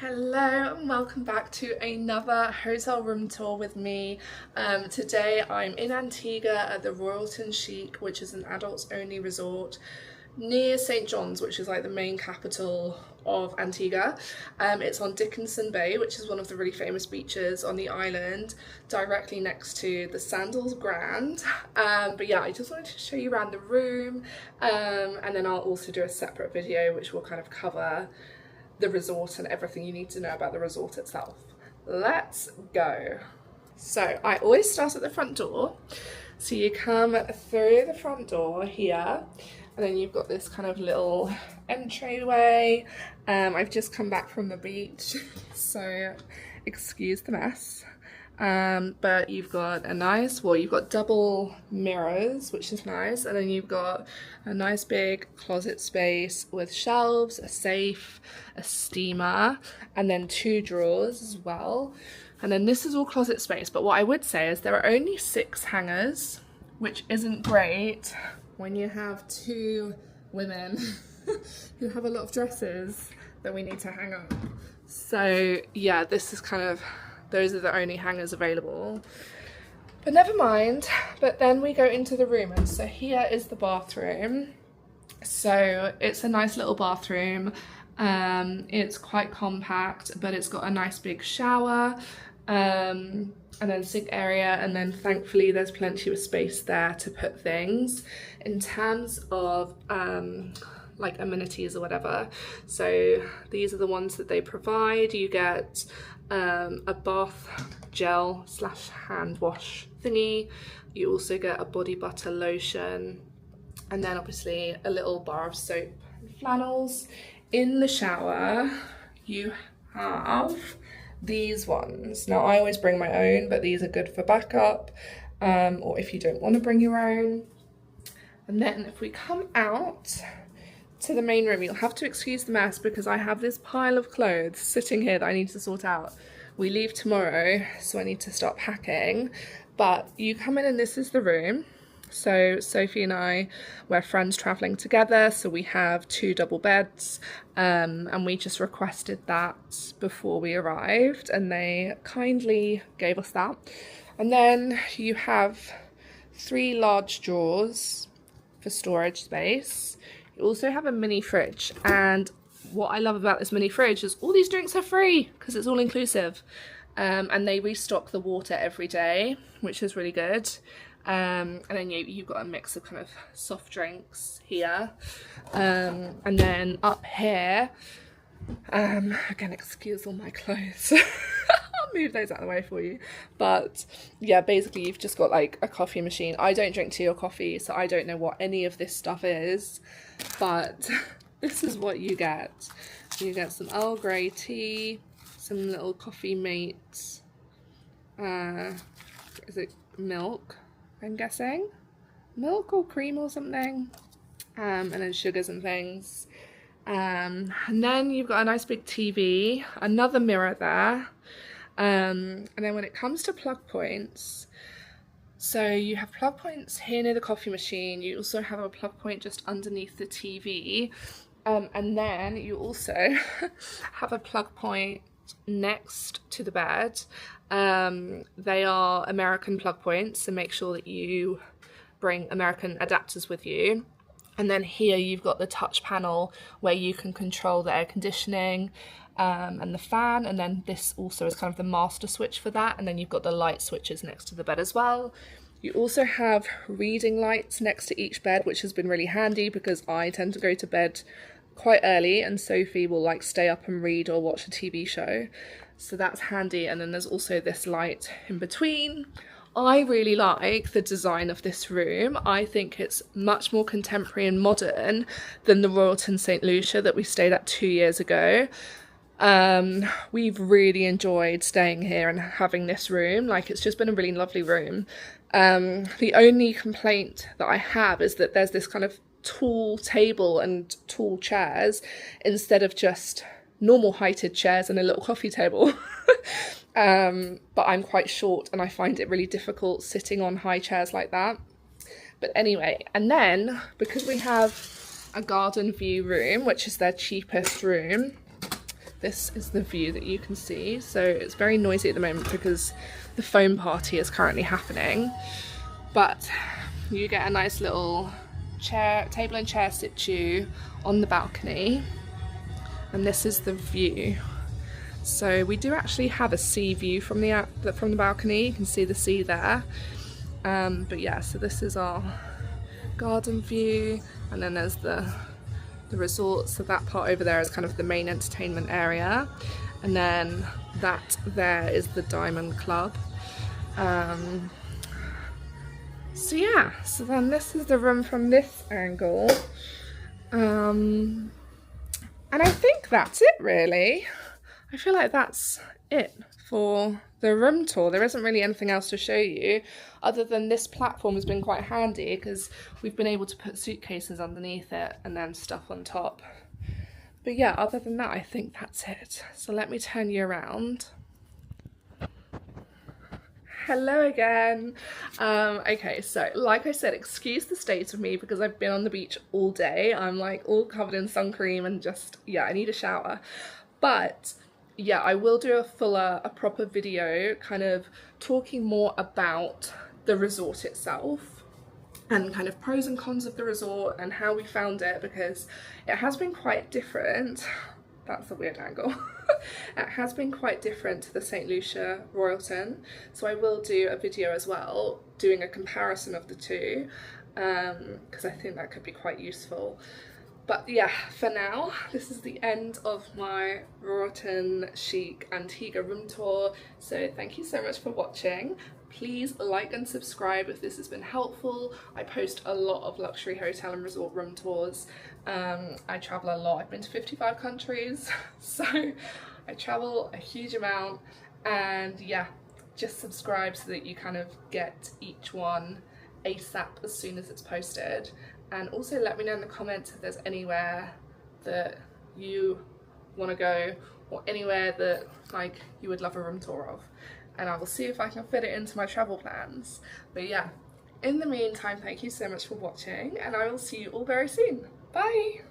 Hello and welcome back to another hotel room tour with me. Today I'm in Antigua at the Royalton CHIC, which is an adults only resort near St. John's, which is like the main capital of Antigua. It's on Dickinson Bay, which is one of the really famous beaches on the island, directly next to the Sandals Grand. But yeah, I just wanted to show you around the room, and then I'll also do a separate video which will kind of cover the resort and everything you need to know about the resort itself. Let's go. So I always start at the front door. So you come through the front door here, and then you've got this kind of little entryway. I've just come back from the beach, so excuse the mess. But you've got you've got double mirrors, which is nice, and then you've got a nice big closet space with shelves, a safe, a steamer, and then 2 drawers as well. And then this is all closet space, but what I would say is there are only 6 hangers, which isn't great when you have 2 women who have a lot of dresses that we need to hang up. So yeah, this is kind of, those are the only hangers available, but never mind. But then we go into the room, and so here is the bathroom. So it's a nice little bathroom. It's quite compact, but it's got a nice big shower, and then sink area, and then thankfully there's plenty of space there to put things in terms of like amenities or whatever. So these are the ones that they provide. You get a bath gel / hand wash thingy. You also get a body butter lotion, and then obviously a little bar of soap and flannels. In the shower you have these ones. Now I always bring my own, but these are good for backup, or if you don't want to bring your own. And then if we come out to the main room, you'll have to excuse the mess because I have this pile of clothes sitting here that I need to sort out. We leave tomorrow, so I need to start packing. But you come in and this is the room. So Sophie and I, we're friends traveling together, so we have 2 double beds, and we just requested that before we arrived, and they kindly gave us that. And then you have 3 large drawers for storage space. You also have a mini fridge, and what I love about this mini fridge is all these drinks are free because it's all inclusive, and they restock the water every day, which is really good. And then you've got a mix of kind of soft drinks here, and then up here, again, excuse all my clothes. I'll move those out of the way for you. But yeah, basically you've just got like a coffee machine. I don't drink tea or coffee, so I don't know what any of this stuff is, but this is what you get. You get some Earl Grey tea, some little coffee mates, is it milk, I'm guessing? Milk or cream or something, and then sugars and things. And then you've got a nice big TV, another mirror there, and then when it comes to plug points, so you have plug points here near the coffee machine. You also have a plug point just underneath the TV, and then you also have a plug point next to the bed. They are American plug points, so make sure that you bring American adapters with you. And then here you've got the touch panel where you can control the air conditioning, and the fan, and then this also is kind of the master switch for that, and then you've got the light switches next to the bed as well. You also have reading lights next to each bed, which has been really handy because I tend to go to bed quite early and Sophie will like stay up and read or watch a TV show, so that's handy. And then there's also this light in between. I really like the design of this room. I think it's much more contemporary and modern than the Royalton St. Lucia that we stayed at 2 years ago. We've really enjoyed staying here and having this room. Like, it's just been a really lovely room. The only complaint that I have is that there's this kind of tall table and tall chairs instead of just normal heighted chairs and a little coffee table. But I'm quite short and I find it really difficult sitting on high chairs like that. But anyway, and then because we have a garden view room, which is their cheapest room, this is the view that you can see. So it's very noisy at the moment because the foam party is currently happening, but you get a nice little table and chair situ on the balcony, and this is the view. So we do actually have a sea view from the balcony. You can see the sea there, but yeah, so this is our garden view, and then there's the resort. So that part over there is kind of the main entertainment area, and then that there is the Diamond Club. So yeah, so then this is the room from this angle, and I think that's it really. I feel like that's it for the room tour. There isn't really anything else to show you other than this platform has been quite handy because we've been able to put suitcases underneath it and then stuff on top. But yeah, other than that, I think that's it. So let me turn you around. Hello again. Okay, so like I said, excuse the state of me because I've been on the beach all day. I'm like all covered in sun cream and just, yeah, I need a shower. But yeah, I will do a proper video kind of talking more about the resort itself and kind of pros and cons of the resort and how we found it, because it has been quite different. That's a weird angle. It has been quite different to the St. Lucia Royalton, so I will do a video as well doing a comparison of the two, because I think that could be quite useful. But yeah, for now, this is the end of my Royalton Chic Antigua room tour. So thank you so much for watching. Please like and subscribe if this has been helpful. I post a lot of luxury hotel and resort room tours. I travel a lot. I've been to 55 countries, so I travel a huge amount. And yeah, just subscribe so that you kind of get each one ASAP as soon as it's posted. And also let me know in the comments if there's anywhere that you want to go or anywhere that like you would love a room tour of, and I will see if I can fit it into my travel plans. But yeah, in the meantime, thank you so much for watching, and I will see you all very soon. Bye!